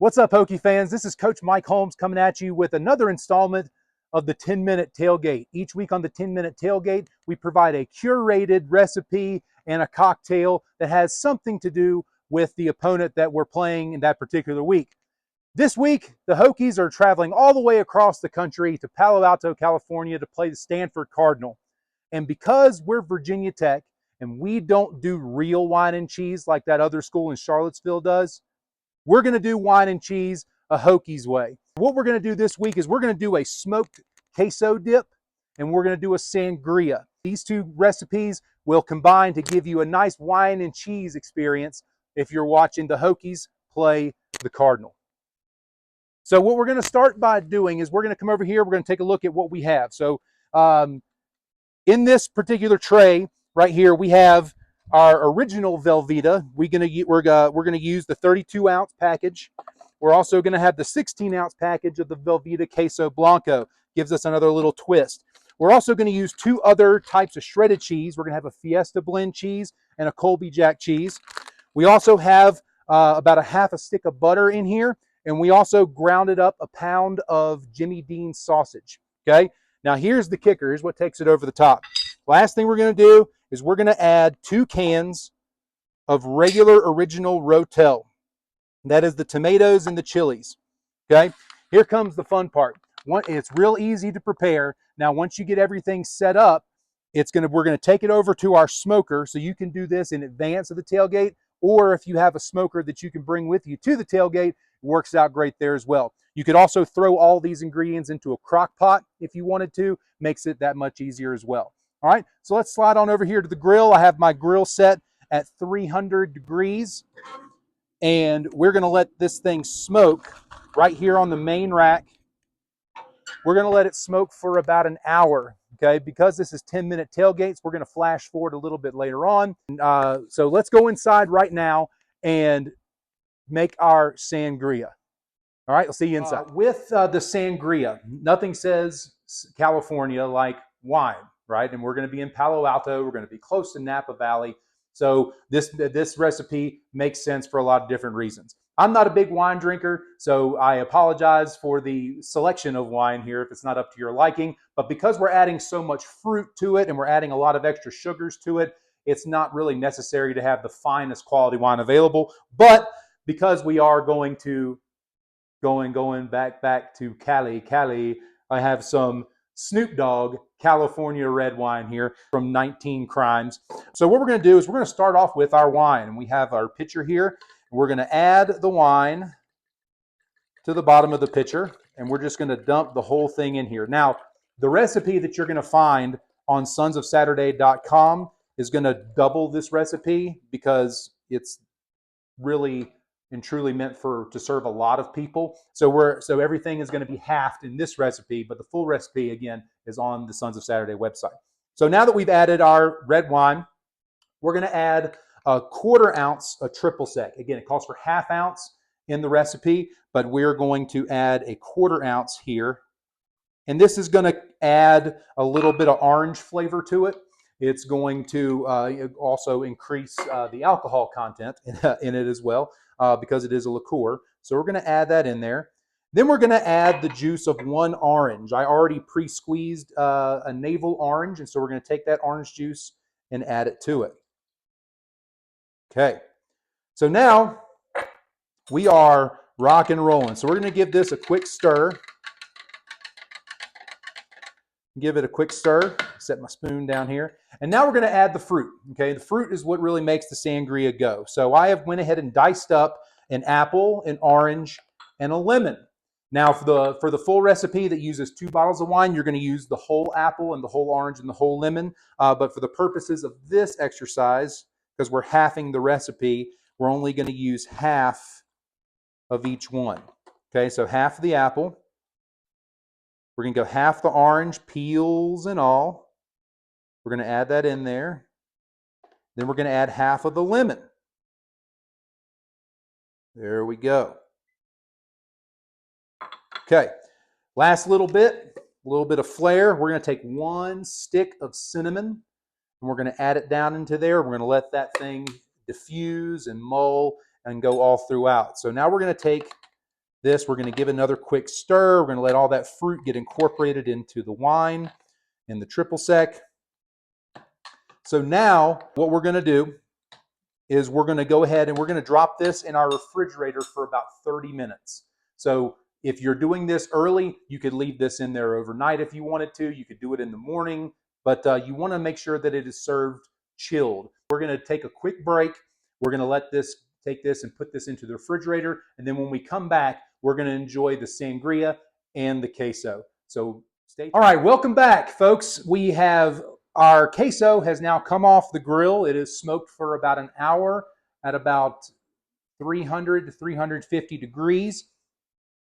What's up, Hokie fans? This is Coach Mike Holmes coming at you with another installment of the 10-Minute Tailgate. Each week on the 10-Minute Tailgate, we provide a curated recipe and a cocktail that has something to do with the opponent that we're playing in that particular week. This week, the Hokies are traveling all the way across the country to Palo Alto, California to play the Stanford Cardinal. And because we're Virginia Tech and we don't do real wine and cheese like that other school in Charlottesville does, we're going to do wine and cheese a Hokie's way. What we're going to do this week is we're going to do a smoked queso dip and we're going to do a sangria. These two recipes will combine to give you a nice wine and cheese experience if you're watching the Hokies play the Cardinal. So what we're going to start by doing is we're going to come over here. We're going to take a look at what we have. So in this particular tray right here, we have our original Velveeta. We're going to use the 32-ounce package. We're also going to have the 16-ounce package of the Velveeta Queso Blanco. Gives us another little twist. We're also going to use two other types of shredded cheese. We're going to have a Fiesta blend cheese and a Colby Jack cheese. We also have about a half a stick of butter in here, and we also grounded up a pound of Jimmy Dean's sausage. Okay. Now here's the kicker. Here's what takes it over the top. Last thing we're going to do is we're going to add 2 cans of regular original Rotel. That is the tomatoes and the chilies. Okay, here comes the fun part. It's real easy to prepare. Now, once you get everything set up, we're going to take it over to our smoker, so you can do this in advance of the tailgate, or if you have a smoker that you can bring with you to the tailgate, it works out great there as well. You could also throw all these ingredients into a crock pot if you wanted to. Makes it that much easier as well. All right, so let's slide on over here to the grill. I have my grill set at 300 degrees, and we're going to let this thing smoke right here on the main rack. We're going to let it smoke for about an hour, okay? Because this is 10-minute tailgates, we're going to flash forward a little bit later on. So let's go inside right now and make our sangria. All right, I'll see you inside. With the sangria, nothing says California like wine, right? And we're going to be in Palo Alto. We're going to be close to Napa Valley. So this recipe makes sense for a lot of different reasons. I'm not a big wine drinker, so I apologize for the selection of wine here if it's not up to your liking. But because we're adding so much fruit to it and we're adding a lot of extra sugars to it, it's not really necessary to have the finest quality wine available. But because we are going back to Cali, I have some Snoop Dogg California red wine here from 19 Crimes. So what we're going to do is we're going to start off with our wine. And we have our pitcher here. We're going to add the wine to the bottom of the pitcher. And we're just going to dump the whole thing in here. Now, the recipe that you're going to find on sonsofsaturday.com is going to double this recipe because it's really and truly meant to serve a lot of people. So everything is going to be halved in this recipe, but the full recipe, again, is on the Sons of Saturday website. So now that we've added our red wine, we're going to add a 1/4 ounce of triple sec. Again, it calls for 1/2 ounce in the recipe, but we're going to add a 1/4 ounce here. And this is going to add a little bit of orange flavor to it. It's going to also increase the alcohol content in it as well because it is a liqueur. So we're going to add that in there. Then we're going to add the juice of 1 orange. I already pre-squeezed a navel orange, and so we're going to take that orange juice and add it to it. Okay. So now we are rock and rolling. So we're going to give this a quick stir. Give it a quick stir. Set my spoon down here. And now we're going to add the fruit. Okay, the fruit is what really makes the sangria go. So I have went ahead and diced up an apple, an orange, and a lemon. Now for the full recipe that uses 2 bottles of wine, you're going to use the whole apple and the whole orange and the whole lemon. But for the purposes of this exercise, because we're halving the recipe, we're only going to use half of each one. Okay, so half of the apple. We're going to go half the orange, peels and all. We're going to add that in there. Then we're going to add half of the lemon. There we go. Okay, last little bit of flair. We're going to take 1 stick of cinnamon and we're going to add it down into there. We're going to let that thing diffuse and mull and go all throughout. So now we're going to take this. We're going to give another quick stir. We're going to let all that fruit get incorporated into the wine and the triple sec. So now what we're going to do is we're going to go ahead and we're going to drop this in our refrigerator for about 30 minutes. So if you're doing this early, you could leave this in there overnight if you wanted to. You could do it in the morning, but you want to make sure that it is served chilled. We're going to take a quick break. We're going to take this and put this into the refrigerator. And then when we come back, we're going to enjoy the sangria and the queso. So stay tuned. All right, welcome back, folks. We have our queso has now come off the grill. It is smoked for about an hour at about 300 to 350 degrees.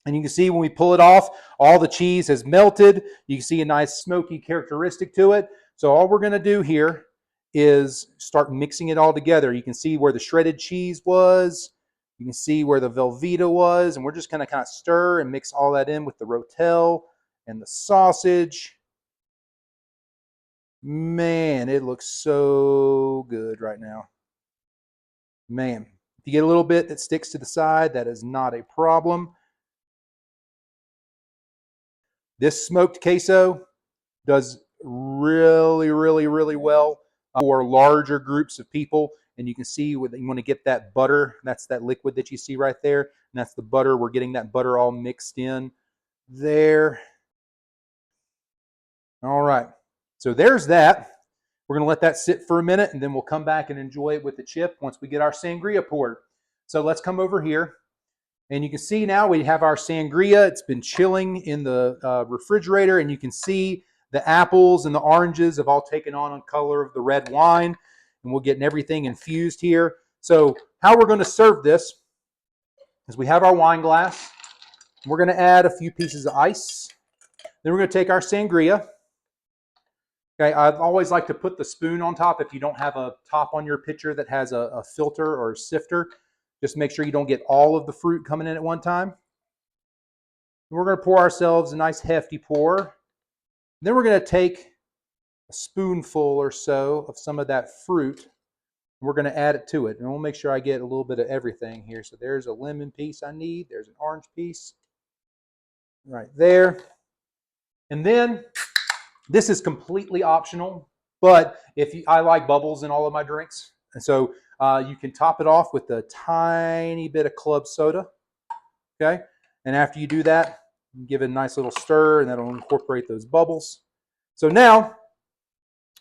And you can see when we pull it off, all the cheese has melted. You can see a nice smoky characteristic to it. So all we're going to do here is start mixing it all together. You can see where the shredded cheese was. You can see where the Velveeta was. And we're just going to kind of stir and mix all that in with the rotel and the sausage. Man, it looks so good right now. Man, if you get a little bit that sticks to the side, that is not a problem. This smoked queso does really, really, really well for larger groups of people. And you can see you want to get that butter. That's that liquid that you see right there. And that's the butter. We're getting that butter all mixed in there. All right. So there's that. We're going to let that sit for a minute, and then we'll come back and enjoy it with the chip once we get our sangria poured. So let's come over here. And you can see now we have our sangria. It's been chilling in the refrigerator, and you can see the apples and the oranges have all taken on color of the red wine, and we're getting everything infused here. So how we're going to serve this is we have our wine glass. We're going to add a few pieces of ice. Then we're going to take our sangria. Okay, I've always liked to put the spoon on top if you don't have a top on your pitcher that has a filter or a sifter. Just make sure you don't get all of the fruit coming in at one time. We're going to pour ourselves a nice hefty pour. Then we're going to take a spoonful or so of some of that fruit. And we're going to add it to it. And we'll make sure I get a little bit of everything here. So there's a lemon piece I need. There's an orange piece right there. And then this is completely optional, but I like bubbles in all of my drinks. And so you can top it off with a tiny bit of club soda, okay? And after you do that, you give it a nice little stir, and that'll incorporate those bubbles. So now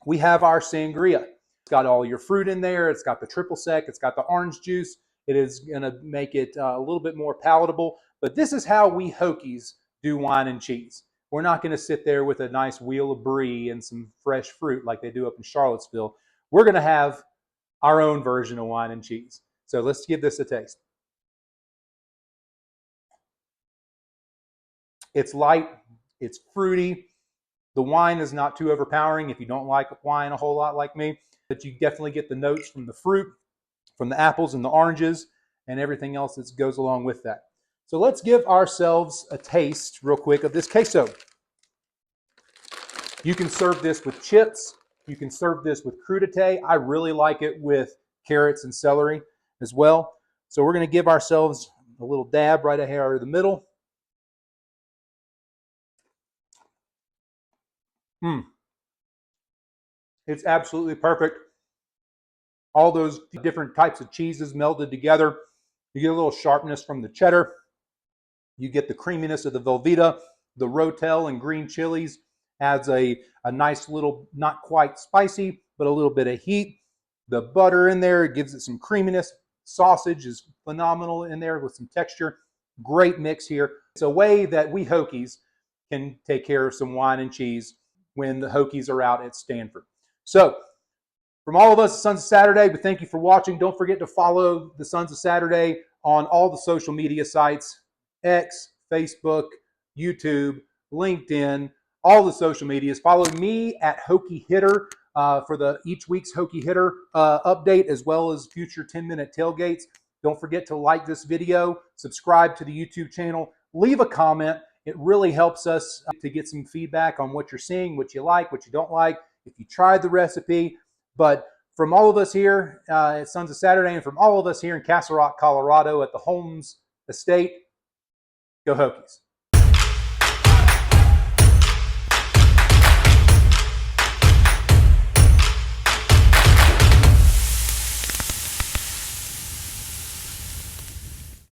we have our sangria. It's got all your fruit in there. It's got the triple sec. It's got the orange juice. It is going to make it a little bit more palatable. But this is how we Hokies do wine and cheese. We're not going to sit there with a nice wheel of brie and some fresh fruit like they do up in Charlottesville. We're going to have our own version of wine and cheese. So let's give this a taste. It's light, it's fruity. The wine is not too overpowering if you don't like wine a whole lot like me, but you definitely get the notes from the fruit, from the apples and the oranges, and everything else that goes along with that. So let's give ourselves a taste real quick of this queso. You can serve this with chips. You can serve this with crudité. I really like it with carrots and celery as well. So we're going to give ourselves a little dab right here in the middle. It's absolutely perfect. All those different types of cheeses melded together. You get a little sharpness from the cheddar. You get the creaminess of the Velveeta. The rotel and green chilies adds a nice little, not quite spicy, but a little bit of heat. The butter in there gives it some creaminess. Sausage is phenomenal in there with some texture. Great mix here. It's a way that we Hokies can take care of some wine and cheese when the Hokies are out at Stanford. So from all of us, Sons of Saturday, we thank you for watching. Don't forget to follow the Sons of Saturday on all the social media sites, X, Facebook, YouTube, LinkedIn, all the social medias. Follow me at Hokie Hitter for each week's Hokie Hitter update, as well as future 10-minute tailgates. Don't forget to like this video, subscribe to the YouTube channel, leave a comment. It really helps us to get some feedback on what you're seeing, what you like, what you don't like, if you tried the recipe. But from all of us here at Sons of Saturday, and from all of us here in Castle Rock, Colorado at the Holmes estate, Go Hokies.